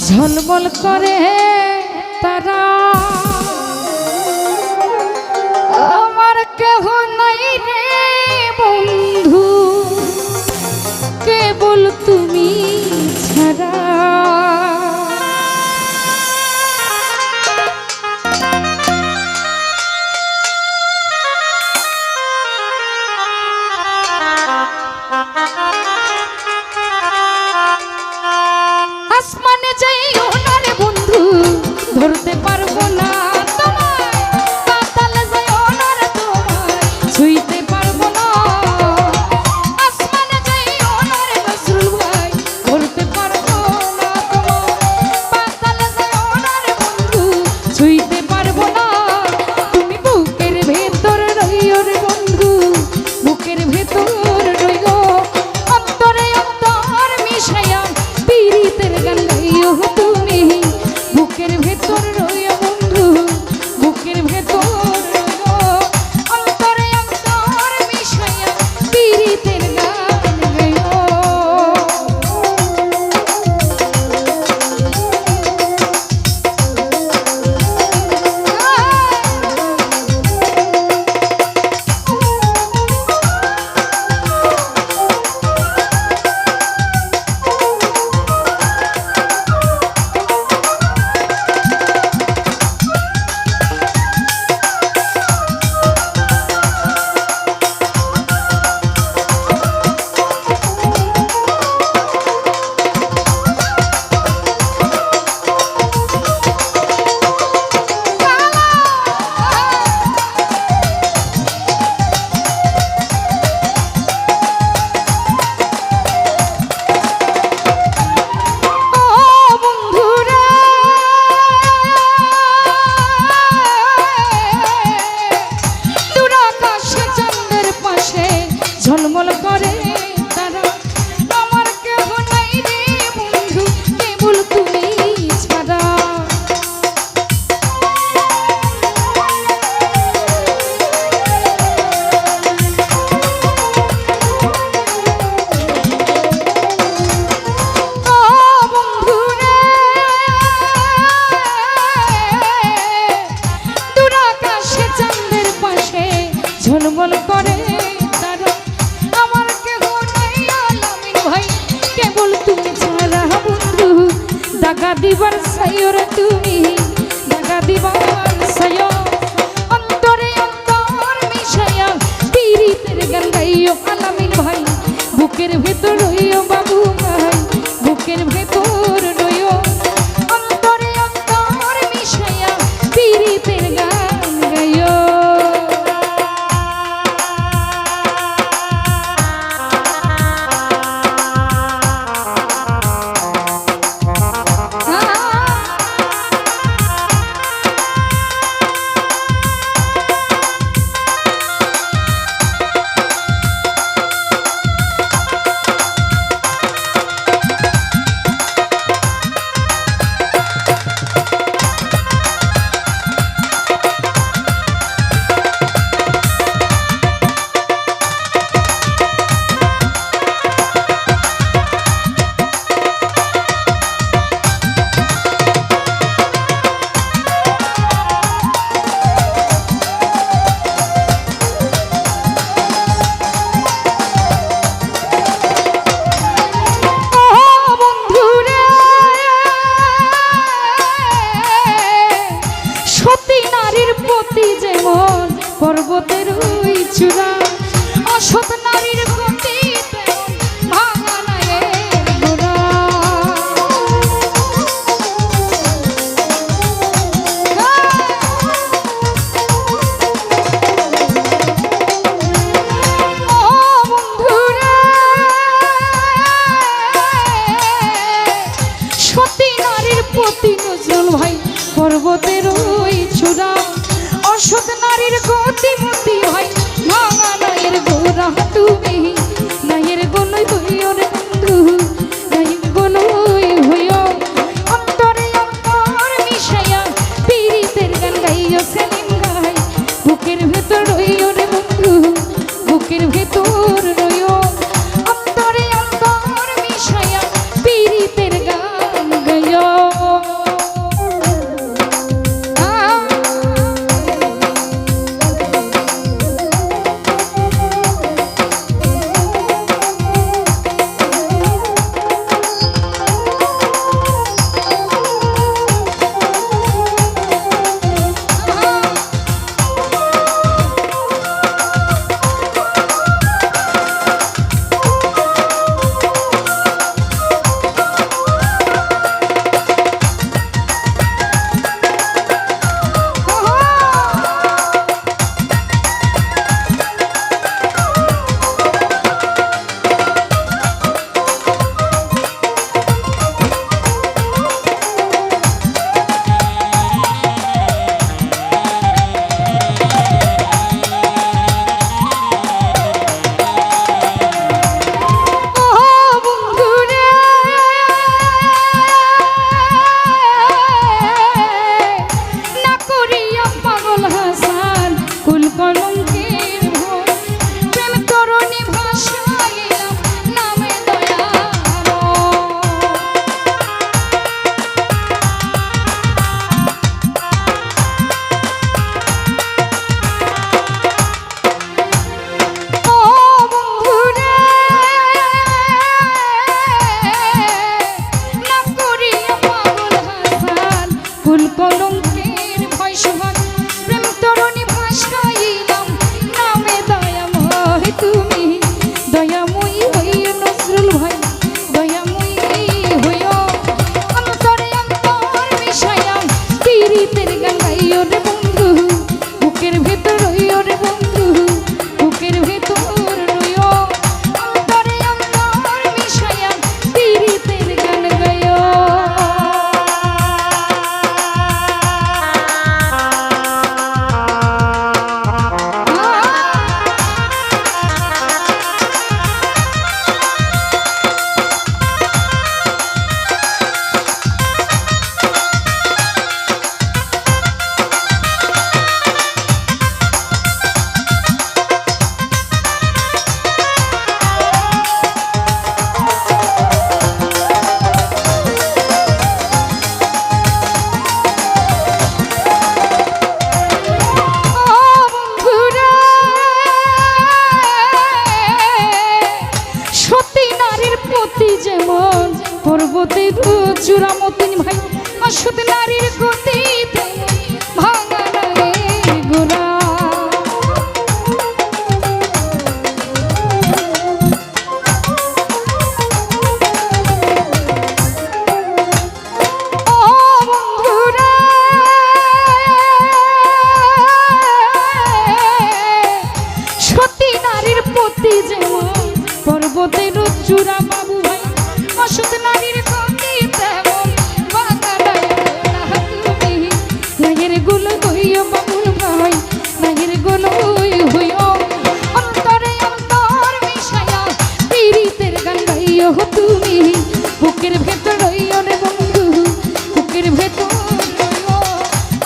ঝলমল করে তারা আমার কেহ নাই রে বন্ধু কেবল তুমি ছাড়া। আসমানে যাইও না রে বন্ধু ধরতে পারবো না তোমায়, পাতালে যাইও না রে তোমায় ছুঁইতে পারবো না। আসমানে যাইও না রে নজরুল ভাই ধরতে পারবো না তোমায়, পাতালে যাইও না রে বন্ধু ছুঁইতে পারবো না। তুমি বুকের ভেতর রইও রে বন্ধু, বুকের ভেতর রইও, অন্তরে অন্তর মিশাইয়া পীড়িতের গান গাইও তুমি। বুকের ভেতর রইও বন্ধু, বুকের ভেতর রইও, অন্তরে অন্তর মিশাইয়া পীড়িতের গান গাইও। ঝলমল করে তারা আমার কেহ নাই রে বন্ধু কেবল তুমি ছাড়া। ও বন্ধু রে দূর আকাশে চাঁদের পাশে ঝলমল করে দাগা দিবার সাইও রে তুমি, দাগা দিবার সাইও, অন্তরে অন্তর মিশাইয়া পীড়িতের গান গাইও আলামিন ভাই। বুকের ভেতর রইও বাবু ভাই, বুকের ভেতর রইও, অন্তরে অন্তর মিশাইয়া পীড়িতের গান গাইও। পর্বতের ওই চূড়া অসৎ নারীর গতি ভাঙা নায়ের গোড়া। ও বন্ধুরা সতী নারীর প্রতি নজরুল ভাই পর্বতের ওই চূড়া অসৎ নারীর গতিমতি হয় ভাঙা নায়ের গোড়া। তুমি নায়ের গোলই হইও রে বন্ধু, নায়ের গোলই হইও, অন্তরে অন্তর মিশাইয়া পীড়িতের গান গাইও সেলিম গাই। বুকের ভেতর রইও রে বন্ধু, বুকের ভেতর রইও, অন্তরে অন্তর মিশাইয়া পীড়িতের গান গাইও। চূড়ামতিন ভাই অসুদ নারীর গতিতে ভাঙা রে গোরা পর্বতের চূড়া বাবু ভাই অসুদ নারীর গতি তেমন বাঙালায় তুমি নাগের গুলো হইও বাবুল ভাই নাগের গুলো হইও অন্তরে অন্তর মিশায়া পীড়িতের গান গাইও তুমি বুকের ভেতর হইও রে বন্ধু বুকের ভেতর হইও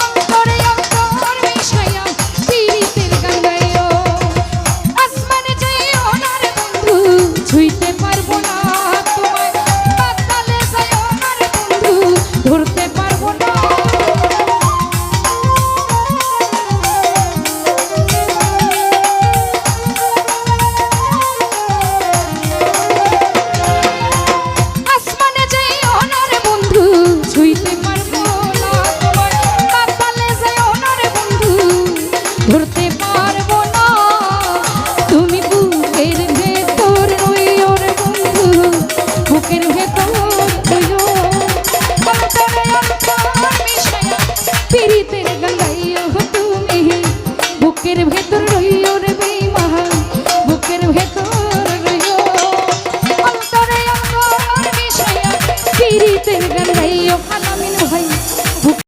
অন্তরে অন্তর মিশায়া পীড়িতের গান গাইও আসমানে যাইও না রে বন্ধু ছুঁইতে পারবো না তোমায় পাতালে যাইও না রে বন্ধু ধরতে পারবো না আসমানে যাইও না রে বন্ধু ছুঁইতে পারবো না তোমায় পাতালে যাইও না রে বন্ধু ধরতে পারবো না তুমি বুকের ভেতর রইও রে বন্ধু বুকের ভেতর রইও অন্তরে অন্তর মিশায়া পীড়িতের গান গাইও তুমি বুকের ভেতর